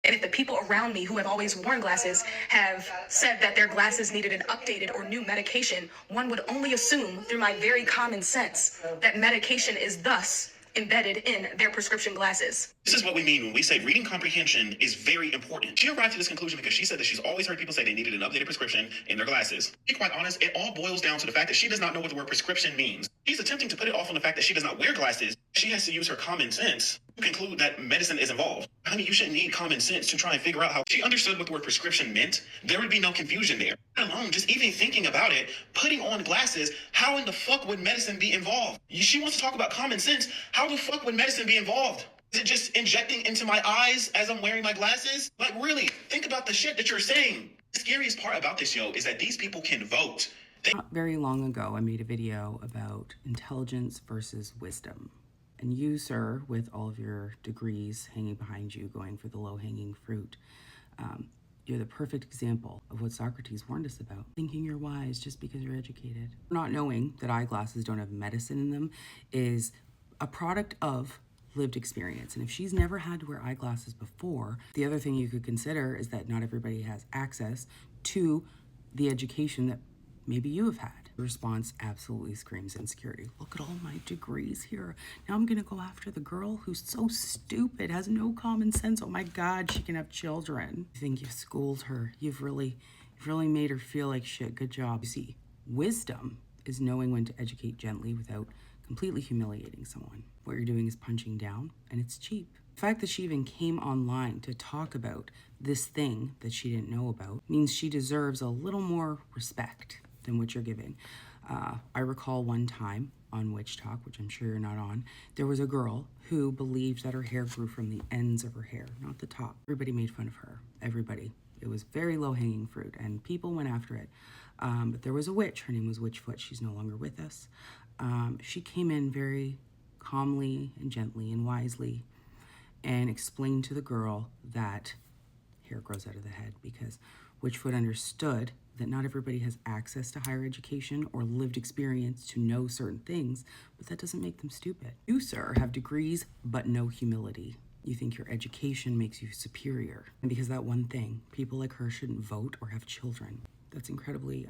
And if the people around me who have always worn glasses have said that their glasses needed an updated or new medication, one would only assume through my very common sense that medication is thus embedded in their prescription glasses. This is what we mean when we say reading comprehension is very important. She arrived to this conclusion because she said that she's always heard people say they needed an updated prescription in their glasses. To be quite honest, it all boils down to the fact that she does not know what the word prescription means. She's attempting to put it off on the fact that she does not wear glasses. She has to use her common sense to conclude that medicine is involved. Honey, you shouldn't need common sense to try and figure out how she understood what the word prescription meant. There would be no confusion there. Let alone just even thinking about it, putting on glasses, how in the fuck would medicine be involved? She wants to talk about common sense. How the fuck would medicine be involved? Is it just injecting into my eyes as I'm wearing my glasses? Like, really, think about the shit that you're saying. The scariest part about this, yo, is that these people can vote. Not very long ago, I made a video about intelligence versus wisdom. And you, sir, with all of your degrees hanging behind you, going for the low-hanging fruit, you're the perfect example of what Socrates warned us about. Thinking you're wise just because you're educated. Not knowing that eyeglasses don't have medicine in them is a product of lived experience. And if she's never had to wear eyeglasses before, the other thing you could consider is that not everybody has access to the education that maybe you have had. The response absolutely screams insecurity. Look at all my degrees here. Now I'm gonna go after the girl who's so stupid, has no common sense. Oh my God, she can have children. You think you've schooled her. You've really made her feel like shit. Good job. You see, wisdom is knowing when to educate gently without completely humiliating someone. What you're doing is punching down, and it's cheap. The fact that she even came online to talk about this thing that she didn't know about means she deserves a little more respect than what you're giving. I recall one time on Witch Talk, which I'm sure you're not on, there was a girl who believed that her hair grew from the ends of her hair, not the top. Everybody made fun of her, everybody. It was very low-hanging fruit, and people went after it. But there was a witch, her name was Witchfoot, she's no longer with us. She came in very calmly and gently and wisely and explained to the girl that hair grows out of the head, because Witchfoot understood that not everybody has access to higher education or lived experience to know certain things, but that doesn't make them stupid. You, sir, have degrees but no humility. You think your education makes you superior. And because that one thing, people like her shouldn't vote or have children. That's incredibly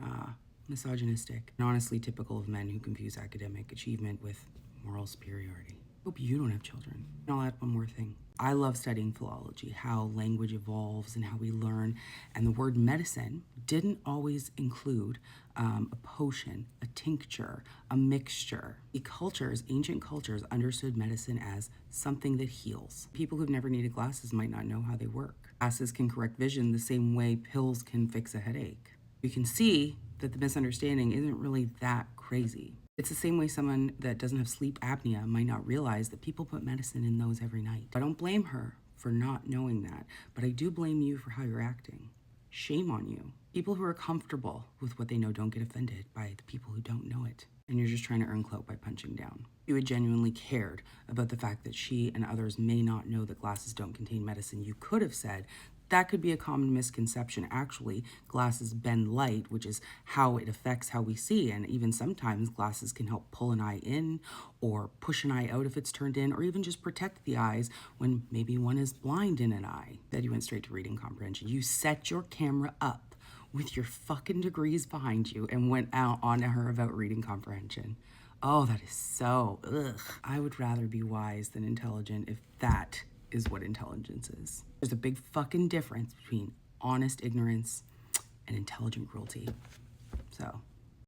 misogynistic and honestly typical of men who confuse academic achievement with moral superiority. Hope you don't have children. And I'll add one more thing. I love studying philology, how language evolves and how we learn. And the word medicine didn't always include a potion, a tincture, a mixture. The cultures, ancient cultures, understood medicine as something that heals. People who've never needed glasses might not know how they work. Glasses can correct vision the same way pills can fix a headache. You can see that the misunderstanding isn't really that crazy. It's the same way someone that doesn't have sleep apnea might not realize that people put medicine in those every night. I don't blame her for not knowing that, but I do blame you for how you're acting. Shame on you. People who are comfortable with what they know don't get offended by the people who don't know it. And you're just trying to earn clout by punching down. You had genuinely cared about the fact that she and others may not know that glasses don't contain medicine. You could have said, that could be a common misconception. Actually, glasses bend light, which is how it affects how we see. And even sometimes glasses can help pull an eye in or push an eye out if it's turned in, or even just protect the eyes when maybe one is blind in an eye. Then you went straight to reading comprehension. You set your camera up with your fucking degrees behind you and went out on her about reading comprehension. Oh, that is so, ugh. I would rather be wise than intelligent if that is what intelligence is. There's a big fucking difference between honest ignorance and intelligent cruelty. So